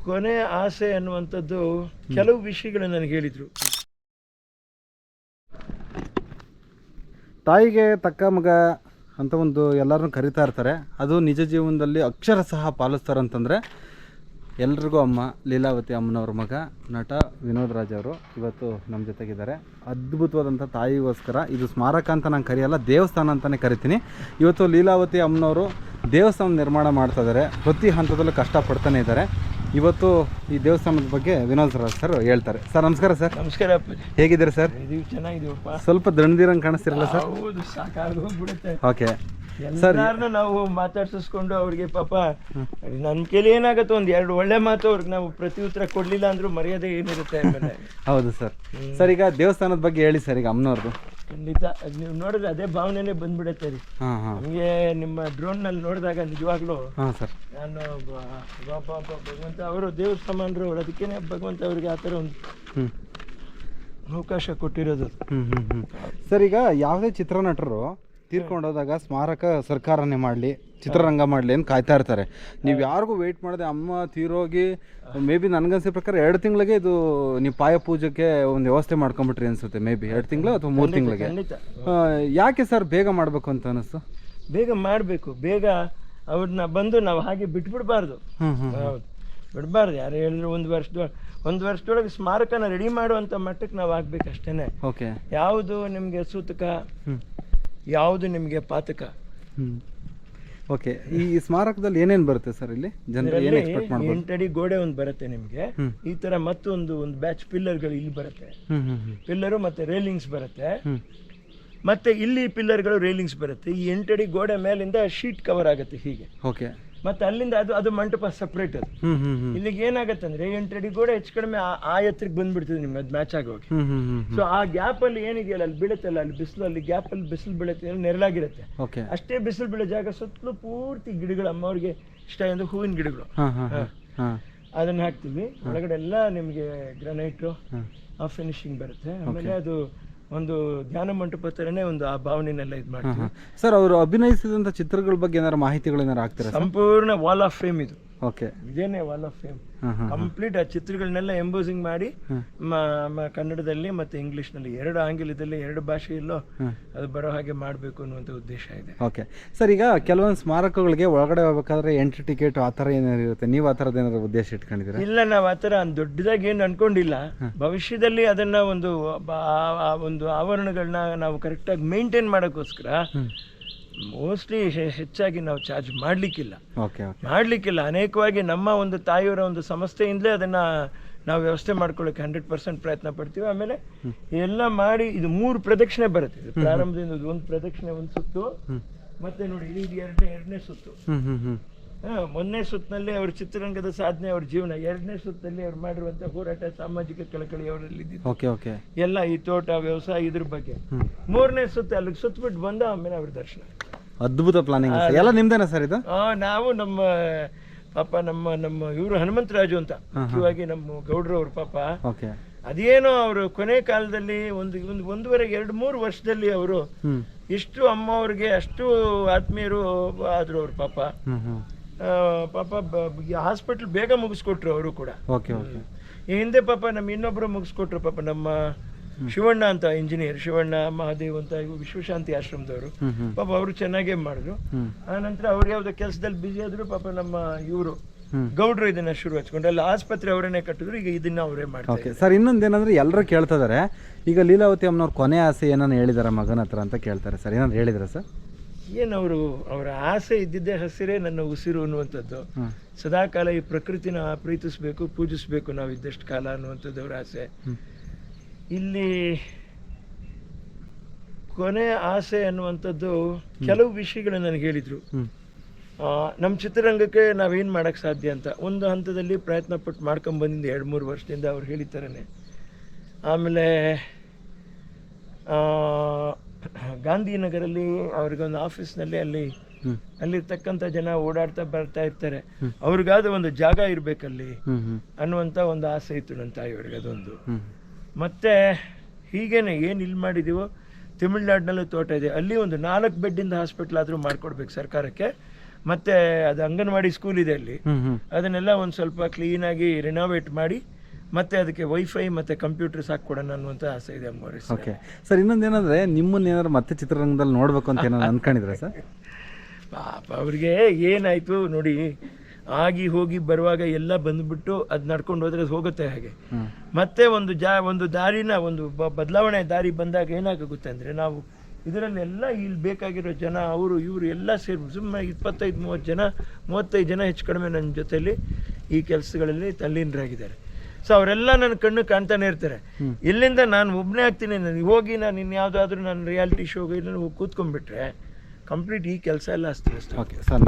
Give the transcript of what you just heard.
ಕೊನೆ ಆಸೆ ಅನ್ನುವಂಥದ್ದು ಕೆಲವು ವಿಷಯಗಳು ನನಗೆ ಹೇಳಿದರು. ತಾಯಿಗೆ ತಕ್ಕ ಮಗ ಅಂತ ಒಂದು ಎಲ್ಲರನ್ನೂ ಕರಿತಾ ಇರ್ತಾರೆ. ಅದು ನಿಜ ಜೀವನದಲ್ಲಿ ಅಕ್ಷರ ಸಹ ಪಾಲಿಸ್ತಾರಂತಂದರೆ ಎಲ್ರಿಗೂ ಅಮ್ಮ ಲೀಲಾವತಿ ಅಮ್ಮನವ್ರ ಮಗ ನಟ ವಿನೋದ್ ರಾಜ್ ಅವರು ಇವತ್ತು ನಮ್ಮ ಜೊತೆಗಿದ್ದಾರೆ. ಅದ್ಭುತವಾದಂಥ ತಾಯಿಗೋಸ್ಕರ ಇದು ಸ್ಮಾರಕ ಅಂತ ನಾನು ಕರೆಯಲ್ಲ, ದೇವಸ್ಥಾನ ಅಂತಲೇ ಕರಿತೀನಿ. ಇವತ್ತು ಲೀಲಾವತಿ ಅಮ್ಮನವರು ದೇವಸ್ಥಾನ ನಿರ್ಮಾಣ ಮಾಡ್ತಾ ಇದ್ದಾರೆ. ಪ್ರತಿ ಹಂತದಲ್ಲೂ ಕಷ್ಟಪಡ್ತಾನೆ ಇದ್ದಾರೆ. ಇವತ್ತು ಈ ದೇವಸ್ಥಾನದ ಬಗ್ಗೆ ವಿನೋದ್ ರಾಜ್ ಸರ್ ಹೇಳ್ತಾರೆ. ಸರ್ ನಮಸ್ಕಾರ. ಸರ್ ನಮಸ್ಕಾರ ಅಪ್ಪಾಜಿ, ಹೇಗಿದ್ದೀರಿ ಸರ್? ಚೆನ್ನಾಗಿದ್ದೀವಪ್ಪ. ಸ್ವಲ್ಪ ದಣದಿರಂಗೆ ಕಾಣಿಸ್ತಿರಲ್ಲ ಸರ್? ಹೌದು, ಸಾಕಾಗೋಗ್ಬಿಡುತ್ತೆ. ಓಕೆ ಎಲ್ಲಾರನ್ನೂ ನಾವು ಮಾತಾಡ್ಸಿಸ್ಕೊಂಡು ಅವ್ರಿಗೆ ಪಾಪ ನನ್ನ ಕೈಲಿ ಏನಾಗುತ್ತೆ ಒಂದು ಎರಡು ಒಳ್ಳೆ ಮಾತು ಅವ್ರಿಗೆ ನಾವು ಪ್ರತಿ ಉತ್ತರ ಕೊಡ್ಲಿಲ್ಲ ಅಂದ್ರೂ ಮರ್ಯಾದೆ ಏನಿರುತ್ತೆ ಆಮೇಲೆ. ಹೌದು ಸರ್. ಸರ್ ಈಗ ದೇವಸ್ಥಾನದ ಬಗ್ಗೆ ಹೇಳಿ ಸರ್. ಈಗ ಅಮ್ಮನವ್ರದ್ದು ಖಂಡಿತ ನೀವು ನೋಡಿದ್ರೆ ಅದೇ ಭಾವನೆನೇ ಬಂದ್ಬಿಡುತ್ತೆ ರೀ ನಮಗೆ. ನಿಮ್ಮ ಡ್ರೋನ್ನಲ್ಲಿ ನೋಡಿದಾಗ ನಿಜವಾಗ್ಲೂ ಸರ್ ನಾನು ಭಗವಂತ ಅವರು ದೇವ್ರ ಸಮಾನರು ಅವ್ರು, ಅದಕ್ಕೇನೆ ಭಗವಂತ ಅವ್ರಿಗೆ ಆ ಥರ ಒಂದು ಅವಕಾಶ ಕೊಟ್ಟಿರೋದು. ಸರ್ ಈಗ ಯಾವುದೇ ಚಿತ್ರನಟರು ತೀರ್ಕೊಂಡೋದಾಗ ಸ್ಮಾರಕ ಸರ್ಕಾರನೇ ಮಾಡಲಿ, ಚಿತ್ರರಂಗ ಮಾಡಲಿ ಅಂತ ಕಾಯ್ತಾ ಇರ್ತಾರೆ. ನೀವು ಯಾರಿಗೂ ವೆಯ್ಟ್ ಮಾಡದೆ ಅಮ್ಮ ತೀರೋಗಿ ಮೇ ಬಿ ನನಗನ್ಸಿದ ಪ್ರಕಾರ 2 ತಿಂಗಳಿಗೆ ಇದು ನೀವು ಪಾಯ ಪೂಜೆಗೆ ಒಂದು ವ್ಯವಸ್ಥೆ ಮಾಡ್ಕೊಂಬಿಟ್ರಿ ಅನಿಸುತ್ತೆ. ಮೇ ಬಿ 2 ತಿಂಗಳು ಅಥವಾ 3 ತಿಂಗಳಿಗೆ. ಯಾಕೆ ಸರ್ ಬೇಗ ಮಾಡಬೇಕು ಅಂತ ಅನಿಸ್ತು? ಬೇಗ ಮಾಡಬೇಕು, ಬೇಗ ಅವ್ರನ್ನ ಬಂದು ನಾವು ಹಾಗೆ ಬಿಟ್ಬಿಡ್ಬಾರ್ದು. ಹೌದು, ಬಿಡಬಾರ್ದು. ಯಾರು ಹೇಳಿದ್ರು ಒಂದು ವರ್ಷದೊಳಗೆ ಸ್ಮಾರಕನ ರೆಡಿ ಮಾಡುವಂಥ ಮಟ್ಟಕ್ಕೆ ನಾವು ಆಗ್ಬೇಕು ಅಷ್ಟೇ. ಓಕೆ. ಯಾವುದು ನಿಮಗೆ ಸೂತಕ, ಯಾವುದು ನಿಮಗೆ ಪಾತಕ. ಓಕೆ. ಈ ಸ್ಮಾರಕದಲ್ಲಿ ಏನೇನು ಬರುತ್ತೆ ಸರ್? ಇಲ್ಲಿ ಜನರು ಏನು ಎಕ್ಸ್ಪೆಕ್ಟ್ ಮಾಡ್ಬೋದು? 8 ಅಡಿ ಗೋಡೆ ಒಂದು ಬರುತ್ತೆ ನಿಮಗೆ. ಈ ತರ ಮತ್ತೊಂದು ಬ್ಯಾಚ್ ಪಿಲ್ಲರ್ಗಳು ಇಲ್ಲಿ ಬರುತ್ತೆ. ಪಿಲ್ಲರು ಮತ್ತೆ ರೇಲಿಂಗ್ಸ್ ಬರುತ್ತೆ. ಮತ್ತೆ ಇಲ್ಲಿ ಪಿಲ್ಲರ್ಗಳು ರೇಲಿಂಗ್ಸ್ ಬರುತ್ತೆ. ಈ 8 ಅಡಿ ಗೋಡೆ ಮೇಲಿಂದ ಶೀಟ್ ಕವರ್ ಆಗುತ್ತೆ ಹೀಗೆ. ಓಕೆ. ಮತ್ತೆ ಅಲ್ಲಿಂದ ಅದು ಮಂಟಪ ಸಪ್ರೇಟ್. ಅದು ಇಲ್ಲಿಗೆ ಏನಾಗತ್ತೆ ಅಂದ್ರೆ 8 ಅಡಿ ಗೋಡೆ ಹೆಚ್ಚು ಕಡಿಮೆ ಆ ಎತ್ತರಕ್ಕೆ ಬಂದ್ಬಿಡ್ತದೆ ನಿಮ್ಗೆ, ಅದು ಮ್ಯಾಚ್ ಆಗೋಗಿ. ಸೊ ಆ ಗ್ಯಾಪ್ ಅಲ್ಲಿ ಏನಿದೆಯಲ್ಲ ಅಲ್ಲಿ ಬೀಳುತ್ತಲ್ಲ, ಅಲ್ಲಿ ಬಿಸಿಲು, ಅಲ್ಲಿ ಗ್ಯಾಪ್ ಅಲ್ಲಿ ಬಿಸಿಲು ಬೀಳುತ್ತೆ, ನೆರಳಾಗಿರುತ್ತೆ. ಅಷ್ಟೇ ಬಿಸಿಲು ಬೀಳೋ ಜಾಗ ಸುತ್ತಲೂ ಪೂರ್ತಿ ಗಿಡಗಳು, ಅಮ್ಮವ್ರಿಗೆ ಇಷ್ಟ ಅಂದ್ರೆ ಹೂವಿನ ಗಿಡಗಳು, ಅದನ್ನ ಹಾಕ್ತೀವಿ. ಒಳಗಡೆ ಎಲ್ಲ ನಿಮ್ಗೆ ಗ್ರಾನೈಟು ಆ ಫಿನಿಶಿಂಗ್ ಬರುತ್ತೆ. ಆಮೇಲೆ ಅದು ಒಂದು ಧ್ಯಾನ ಮಂಟಪ ಥರನೇ ಒಂದು ಆ ಭಾವನೆನೆಲ್ಲ ಇದು ಮಾಡ್ತೀವಿ. ಸರ್ ಅವರು ಅಭಿನಯಿಸಿದಂಥ ಚಿತ್ರಗಳ ಬಗ್ಗೆ ಏನಾರು ಮಾಹಿತಿಗಳು ಏನಾರು ಆಗ್ತಾರೆ? ಸಂಪೂರ್ಣ ವಾಲ್ ಆಫ್ ಫೇಮ್ ಇದು. ಓಕೆ. ಇದೇನೆ ವಾಲ್ ಆಫ್ ಫೇಮ್ ಕಂಪ್ಲೀಟ್. ಆ ಚಿತ್ರಗಳನ್ನೆಲ್ಲ ಎಂಬೋಸಿಂಗ್ ಮಾಡಿ ಕನ್ನಡದಲ್ಲಿ ಮತ್ತೆ ಇಂಗ್ಲಿಷ್ನಲ್ಲಿ 2 ಆಂಗ್ಲದಲ್ಲಿ 2 ಭಾಷೆಯಲ್ಲೂ ಅದು ಬರೋ ಹಾಗೆ ಮಾಡಬೇಕು ಅನ್ನುವಂಥ ಉದ್ದೇಶ ಇದೆ. ಓಕೆ. ಸರ್ ಈಗ ಕೆಲವೊಂದು ಸ್ಮಾರಕಗಳಿಗೆ ಒಳಗಡೆ ಹೋಗ್ಬೇಕಾದ್ರೆ ಎಂಟ್ರಿ ಟಿಕೆಟ್ ಆ ಥರ ಏನಾರು ಇರುತ್ತೆ, ನೀವು ಆ ಥರದ್ದು ಏನಾದ್ರು ಉದ್ದೇಶ ಇಟ್ಕೊಂಡಿದ್ದೀರಾ? ಇಲ್ಲ, ನಾವು ಆ ಥರ ದೊಡ್ಡದಾಗಿ ಏನು ಅನ್ಕೊಂಡಿಲ್ಲ. ಭವಿಷ್ಯದಲ್ಲಿ ಅದನ್ನ ಒಂದು ಆವರಣಗಳನ್ನ ನಾವು ಕರೆಕ್ಟಾಗಿ ಮೇಂಟೈನ್ ಮಾಡೋಕ್ಕೋಸ್ಕರ ಮೋಸ್ಟ್ಲಿ ಹೆಚ್ಚಾಗಿ ನಾವು ಚಾರ್ಜ್ ಮಾಡಲಿಕ್ಕಿಲ್ಲ. ಅನೇಕವಾಗಿ ನಮ್ಮ ಒಂದು ತಾಯಿಯವರ ಒಂದು ಸಂಸ್ಥೆಯಿಂದಲೇ ಅದನ್ನು ನಾವು ವ್ಯವಸ್ಥೆ ಮಾಡ್ಕೊಳ್ಳೋಕೆ 100% ಪ್ರಯತ್ನ ಪಡ್ತೀವಿ. ಆಮೇಲೆ ಎಲ್ಲ ಮಾಡಿ ಇದು 3 ಪ್ರದಕ್ಷಿಣೆ ಬರುತ್ತೆ. ಇದು ಪ್ರಾರಂಭದಿಂದ ಒಂದು ಪ್ರದಕ್ಷಿಣೆ, ಒಂದು ಸುತ್ತು, ಮತ್ತೆ ನೋಡಿ ಇದು ಎರಡನೇ ಸುತ್ತು. ಮೊನ್ನೆ ಸುತ್ತಿನಲ್ಲಿ ಅವ್ರ ಚಿತ್ರರಂಗದ ಸಾಧನೆ, ಅವ್ರ ಜೀವನ. 2ನೇ ಸುತ್ತಲ್ಲಿ ಅವ್ರು ಮಾಡಿರುವಂಥ ಹೋರಾಟ, ಸಾಮಾಜಿಕ ಕಳಕಳಿ ಅವರಲ್ಲಿ ಎಲ್ಲ, ಈ ತೋಟ ವ್ಯವಸಾಯ ಇದ್ರ ಬಗ್ಗೆ. 3ನೇ ಸುತ್ತ ಅಲ್ಲಿಗೆ ಸುತ್ತಬಿಟ್ಟು ಬಂದ ಆಮೇಲೆ ಅವ್ರ ದರ್ಶನ. ಅದ್ಭುತ ಪ್ಲಾನಿಂಗ್ ಎಲ್ಲ ನಿಮ್ದೇನಾ ಸರ್ ಇದು? ನಾವು ನಮ್ಮ ಇವರು ಹನುಮಂತರಾಜು ಅಂತ, ಮುಖ್ಯವಾಗಿ ನಮ್ಮ ಗೌಡ್ರು ಅವ್ರ ಪಾಪ. ಅದೇನೋ ಅವರು ಕೊನೆ ಕಾಲದಲ್ಲಿ ಒಂದು 1.5-2-3 ವರ್ಷದಲ್ಲಿ ಅವರು ಇಷ್ಟು ಅಮ್ಮ ಅವ್ರಿಗೆ ಅಷ್ಟು ಆತ್ಮೀಯರು ಆದ್ರು ಅವ್ರ ಪಾಪ. ಹಾಸ್ಪಿಟಲ್ ಬೇಗ ಮುಗಿಸ್ಕೊಟ್ರು ಅವರು ಕೂಡ. ಈ ಹಿಂದೆ ಪಾಪ ನಮ್ಮ ಇನ್ನೊಬ್ರು ಮುಗಿಸ್ಕೊಟ್ರು ಪಾಪ, ನಮ್ಮ ಶಿವಣ್ಣ ಅಂತ ಇಂಜಿನಿಯರ್, ಶಿವಣ್ಣ ಮಹಾದೇವ್ ಅಂತ, ವಿಶ್ವಶಾಂತಿ ಆಶ್ರಮದವರು ಪಾಪ. ಅವರು ಚೆನ್ನಾಗೇ ಮಾಡಿದ್ರು. ಆ ನಂತರ ಅವ್ರು ಯಾವ್ದೋ ಕೆಲಸದಲ್ಲಿ ಬಿಸಿ ಆದ್ರು ಪಾಪ. ನಮ್ಮ ಇವರು ಗೌಡ್ರು ಇದನ್ನ ಶುರು ಹಚ್ಕೊಂಡು ಅಲ್ಲಿ ಆಸ್ಪತ್ರೆ ಅವರನ್ನೇ ಕಟ್ಟಿದ್ರು. ಈಗ ಇದನ್ನ ಅವರೇ ಮಾಡ್ತಾರೆ. ಸರ್ ಇನ್ನೊಂದೇನಂದ್ರೆ ಎಲ್ಲರೂ ಕೇಳ್ತಿದ್ದಾರೆ, ಈಗ ಲೀಲಾವತಿ ಅಮ್ಮನವ್ರ ಕೊನೆ ಆಸೆ ಏನಾನು ಹೇಳಿದಾರ ಮಗನ ಹತ್ರ ಅಂತ ಕೇಳ್ತಾರೆ ಸರ್. ಏನಾದ್ರು ಹೇಳಿದಾರ ಸರ್? ಏನವರು ಅವರ ಆಸೆ ಇದ್ದಿದ್ದೇ ಹಸಿರೇ ನನ್ನ ಉಸಿರು ಅನ್ನುವಂಥದ್ದು. ಸದಾಕಾಲ ಈ ಪ್ರಕೃತಿನ ಪ್ರೀತಿಸ್ಬೇಕು, ಪೂಜಿಸ್ಬೇಕು ನಾವು ಇದ್ದಷ್ಟು ಕಾಲ ಅನ್ನುವಂಥದ್ದು ಅವರ ಆಸೆ. ಇಲ್ಲಿ ಕೊನೆ ಆಸೆ ಅನ್ನುವಂಥದ್ದು ಕೆಲವು ವಿಷಯಗಳು ನನಗೆ ಹೇಳಿದರು. ನಮ್ಮ ಚಿತ್ರರಂಗಕ್ಕೆ ನಾವೇನು ಮಾಡೋಕ್ಕೆ ಸಾಧ್ಯ ಅಂತ ಒಂದು ಹಂತದಲ್ಲಿ ಪ್ರಯತ್ನ ಪಟ್ಟು ಮಾಡ್ಕೊಂಬಂದಿದ್ದು 2-3 ವರ್ಷದಿಂದ ಅವ್ರು ಹೇಳಿತಾರೇ. ಆಮೇಲೆ ಗಾಂಧಿನಗರಲ್ಲಿ ಅವ್ರಿಗೊಂದು ಆಫೀಸ್ನಲ್ಲಿ ಅಲ್ಲಿರ್ತಕ್ಕಂಥ ಜನ ಓಡಾಡ್ತಾ ಬರ್ತಾ ಇರ್ತಾರೆ, ಅವ್ರಿಗಾದ ಒಂದು ಜಾಗ ಇರಬೇಕಲ್ಲಿ ಅನ್ನುವಂಥ ಒಂದು ಆಸೆ ಇತ್ತು ನನ್ನ ತಾಯಿಯವ್ರಿಗೆ. ಅದೊಂದು. ಮತ್ತು ಹೀಗೇನೆ ಏನು ಇಲ್ಲಿ ಮಾಡಿದೀವೋ ತಮಿಳ್ನಾಡಿನಲ್ಲೂ ತೋಟ ಇದೆ, ಅಲ್ಲಿ ಒಂದು 4 ಬೆಡ್ಡಿಂದ ಹಾಸ್ಪಿಟ್ಲ್ ಆದರೂ ಮಾಡಿಕೊಡ್ಬೇಕು ಸರ್ಕಾರಕ್ಕೆ. ಮತ್ತು ಅದು ಅಂಗನವಾಡಿ ಸ್ಕೂಲ್ ಇದೆ ಅಲ್ಲಿ, ಅದನ್ನೆಲ್ಲ ಒಂದು ಸ್ವಲ್ಪ ಕ್ಲೀನಾಗಿ ರಿನೋವೇಟ್ ಮಾಡಿ ಮತ್ತೆ ಅದಕ್ಕೆ ವೈಫೈ ಮತ್ತು ಕಂಪ್ಯೂಟರ್ಸ್ ಹಾಕ್ಕೊಡೋಣ ಅನ್ನುವಂಥ ಆಸೆ ಇದೆ ಅಮ್ಮವ್ರೆ. ಓಕೆ ಸರ್, ಇನ್ನೊಂದೇನಂದರೆ ನಿಮ್ಮನ್ನ ಏನಾದ್ರು ಮತ್ತೆ ಚಿತ್ರರಂಗದಲ್ಲಿ ನೋಡಬೇಕು ಅಂತ ಏನಾದ್ರು ಅಂದ್ಕೊಂಡಿದ್ರೆ ಸರ್? ಪಾಪ ಅವ್ರಿಗೆ ಏನಾಯಿತು ನೋಡಿ, ಆಗಿ ಹೋಗಿ ಬರುವಾಗ ಎಲ್ಲ ಬಂದುಬಿಟ್ಟು ಅದು ನಡ್ಕೊಂಡು ಹೋದರೆ ಅದು ಹೋಗುತ್ತೆ ಹಾಗೆ. ಮತ್ತೆ ಒಂದು ದಾರಿನ ಒಂದು ಬದಲಾವಣೆ ದಾರಿ ಬಂದಾಗ ಏನಾಗುತ್ತೆ ಅಂದರೆ, ನಾವು ಇದರಲ್ಲೆಲ್ಲ ಇಲ್ಲಿ ಬೇಕಾಗಿರೋ ಜನ ಅವರು ಇವರು ಎಲ್ಲ ಸೇರಿ ಸುಮ್ಮನೆ 25-30 ಜನ ಹೆಚ್ಚು ಕಡಿಮೆ ನನ್ನ ಜೊತೆಯಲ್ಲಿ ಈ ಕೆಲಸಗಳಲ್ಲಿ ತಲ್ಲೀನರಾಗಿದ್ದಾರೆ. ಸೊ ಅವರೆಲ್ಲ ನನ್ನ ಕಣ್ಣು ಕಾಣ್ತಾನೆ ಇರ್ತಾರೆ. ಇಲ್ಲಿಂದ ನಾನು ಒಬ್ಬನೇ ಆಗ್ತೀನಿ, ನಾನು ಹೋಗಿ ನಾನು ಇನ್ಯಾವುದಾದ್ರೂ ನಾನು ರಿಯಾಲಿಟಿ ಶೋಗೆ ಹೋಗಿ ಕೂತ್ಕೊಂಡ್ಬಿಟ್ರೆ ಕಂಪ್ಲೀಟ್ ಈ ಕೆಲಸ ಎಲ್ಲ ಅಸ್ತವ್ಯಸ್ತ. Okay sir.